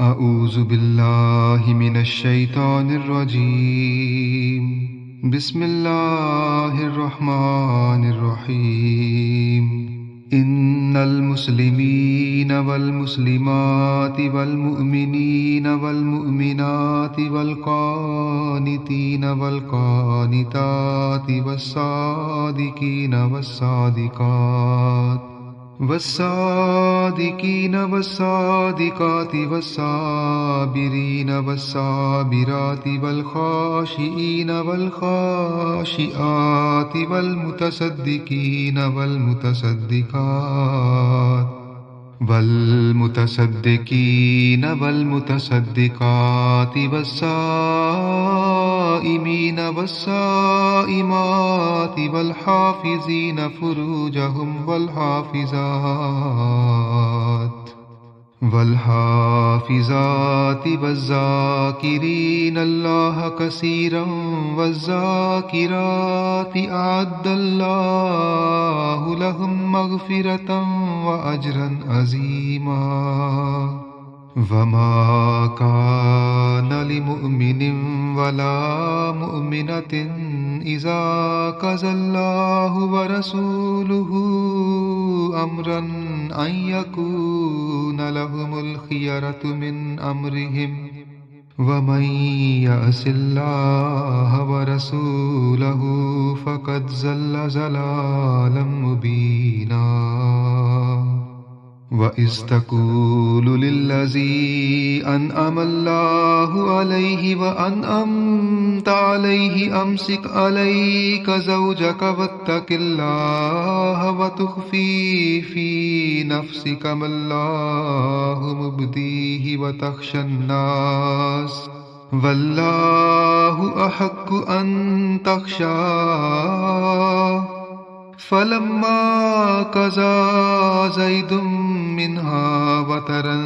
اعوذ باللہ من الشیطان الرجیم بسم اللہ الرحمن الرحیم ان المسلمین والمسلمات والمؤمنین والمؤمنات والقانتین والقانتات والصادقین والصادقات والصادقین والصادقات والصابرین والصابرات والخاشعین والخاشعات والمتصدقین والمتصدقات والمتصدقین والمتصدقات والصائمین والصائمات والحافظین فروجهم والحافظات والذاکرین اللہ کثیرا والذاکرات اعد اللہ لهم مغفرۃ واجرا عظیما وما كان لمؤمن ولا مؤمنة إذا قضى الله ورسوله أمرا أن يكون لهم الخيرة من أمرهم ومن يعص الله ورسوله فقد ضل ضلالا مبينا وَإِذْ تَقُولُ لِلَّذِي أَنْعَمَ اللَّهُ عَلَيْهِ وَأَنْعَمْتَ عَلَيْهِ أَمْسِكْ عَلَيْكَ زَوْجَكَ وَاتَّقِ اللَّهَ وَتُخْفِي فِي نَفْسِكَ مَا اللَّهُ مُبْدِيهِ وَتَخْشَى النَّاسَ وَاللَّهُ أَحَقُّ أَنْ تَخْشَاهُ فَلَمَّا قَضَى زَيْدٌ مِّنْهَا وَطَرًا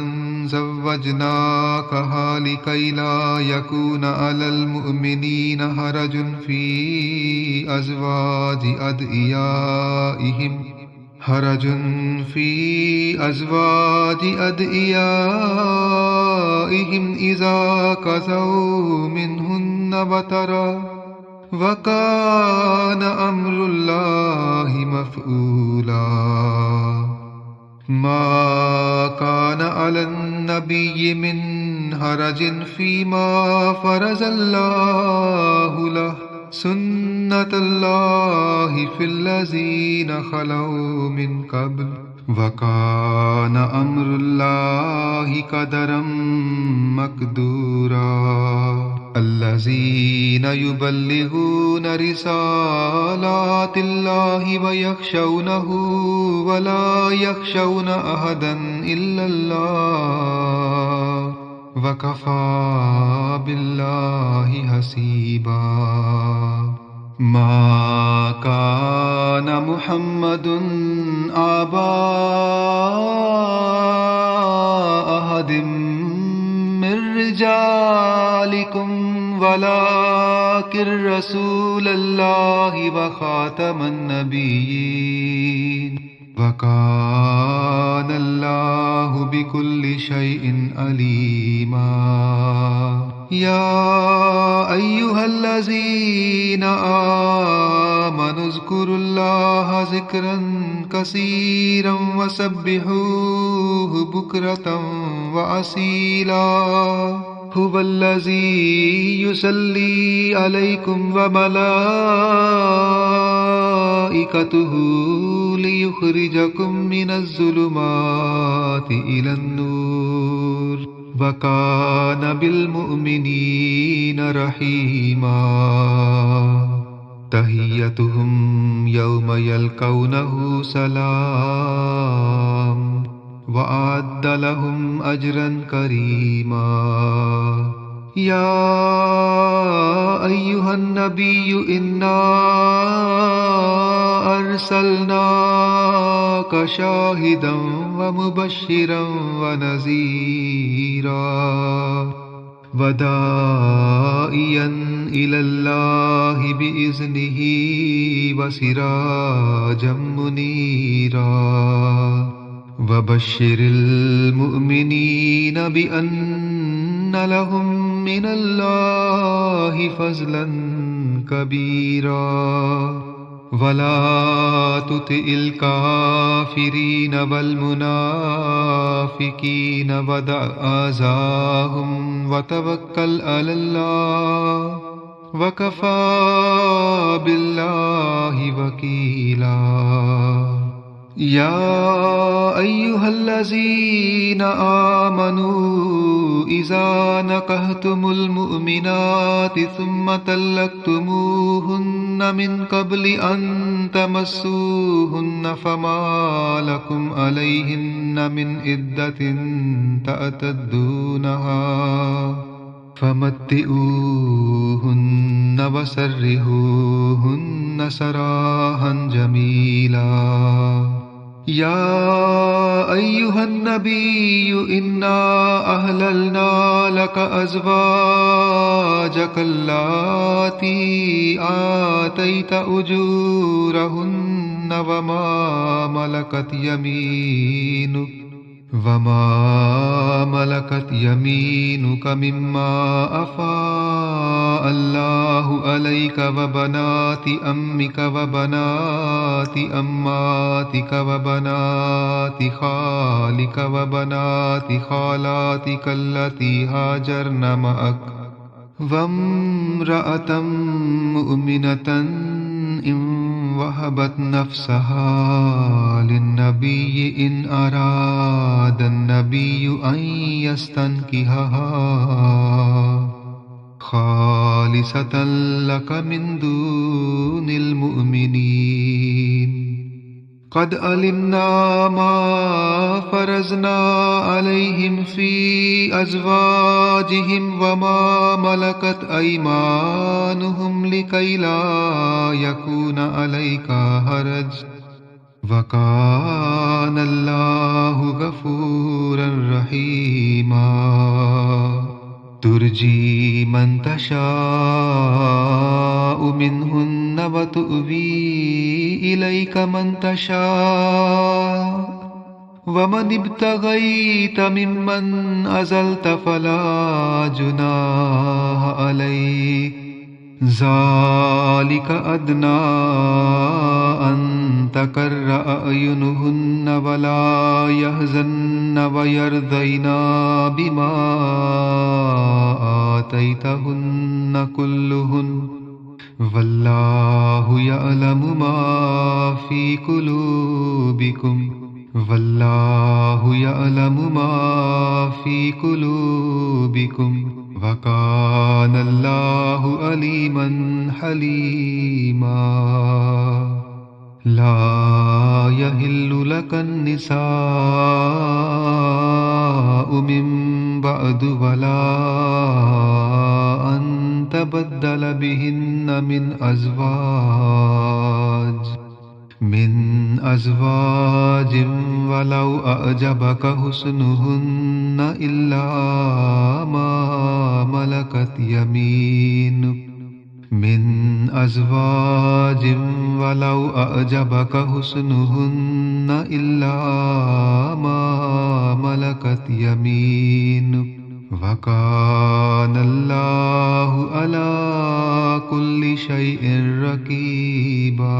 زَوَّجْنَاكَهَا لِكَيْ لَا يَكُونَ عَلَى الْمُؤْمِنِينَ حَرَجٌ فِي أَزْوَاجِ أَدْعِيَائِهِمْ إِذَا قَضَوْا مِنْهُنَّ وَطَرًا وَكَانَ أَمْرُ اللَّهِ مَفْعُولًا مَا كَانَ عَلَى النَّبِيِّ مِنْ حَرَجٍ فِيمَا فَرَضَ اللَّهُ لَهُ سُنَّةَ اللَّهِ فِي الَّذِينَ خَلَوْا مِنْ قَبْلُ وَكَانَ أَمْرُ اللَّهِ قَدَرًا مَقْدُورًا الَّذِينَ يُبَلِّغُونَ رِسَالَاتِ اللَّهِ وَيَخْشَوْنَهُ وَلَا يَخْشَوْنَ أَحَدًا إِلَّا اللَّهَ وَكَفَى بِاللَّهِ حَسِيبًا مَا كَانَ مُحَمَّدٌ أَبَا أَحَدٍ مِّن رِّجَالِكُمْ وَلَٰكِن رَّسُولَ اللَّهِ وَخَاتَمَ النَّبِيِّينَ وَكَانَ اللَّهُ بِكُلِّ شَيْءٍ عَلِيمًا يَا أَيُّهَا الَّذِينَ آمَنُوا اذْكُرُوا اللَّهَ ذِكْرًا كَثِيرًا وَسَبِّحُوهُ بُكْرَةً وَأَصِيلًا هُوَ الَّذِي يُصَلِّي عَلَيْكُمْ وَمَلَائِكَتُهُ لِيُخْرِجَكُم مِّنَ الظُّلُمَاتِ إِلَى النُّورِ وَكَانَ بِالْمُؤْمِنِينَ رَحِيمًا تَحِيَّتُهُمْ يَوْمَ يَلْقَوْنَهُ سَلَامٌ وَأَعَدَّ لَهُمْ أَجْرًا كَرِيمًا يَا أَيُّهَا النَّبِيُّ إِنَّا أَرْسَلْنَاكَ شَاهِدًا وَمُبَشِّرًا وَنَذِيرًا وداعيا إلى الله بإذنه وسراجا منيرا وبشر المؤمنين بأن لهم من الله فضلا كبيرا ولا تطع الكافرين والمنافقين ودع أذاهم وتوكل على الله وكفى بالله وكيلا يا أيها الذين آمنوا إذا نكحتم المؤمنات ثم طلقتموهن من قبل أن تمسوهن فما لكم عليهن من عدة تعتدونها فمتئوهن وسرحوهن سراحا جميلا يا أيها النبي إنا أحللنا لك أزواجك اللاتي آتيت أجورهن وما ملكت يمينك مما أفاء الله عليك وبنات أمك وبنات أماتك وبنات خالك وبنات خالاتك التي هاجرن معك وامرأة مؤمنة إن وهبت نفسها للنبي إن أراد النبي أن يستنكحها خالصة لك من دون المؤمنين قد علمنا ما فرضنا عليهم في أزواجهم وما ملكت أيمانهم لكي لا يكون عليك حرج وكان الله غفورا رحيما ترجي من تشاء منهن وتؤوي إليك من تشاء ومن ابتغيت ممن أزلت فلا جناح عليك ذلك أدنى أن تقر أعينهن ولا يحزن ويرضين بما آتيتهن كلهن والله يعلم ما في قلوبكم والله يعلم ما في قلوبكم وكان الله عليما حليما لا يحل لك النساء من بعد ولا أن تبدل بهن من أزواج ولو أعجبك حسنهن إلا ما ملكت يمينك من أزواج ولو أعجبك حسنهن إلا ما ملكت يمينك وكان الله على كل شيء رقيبا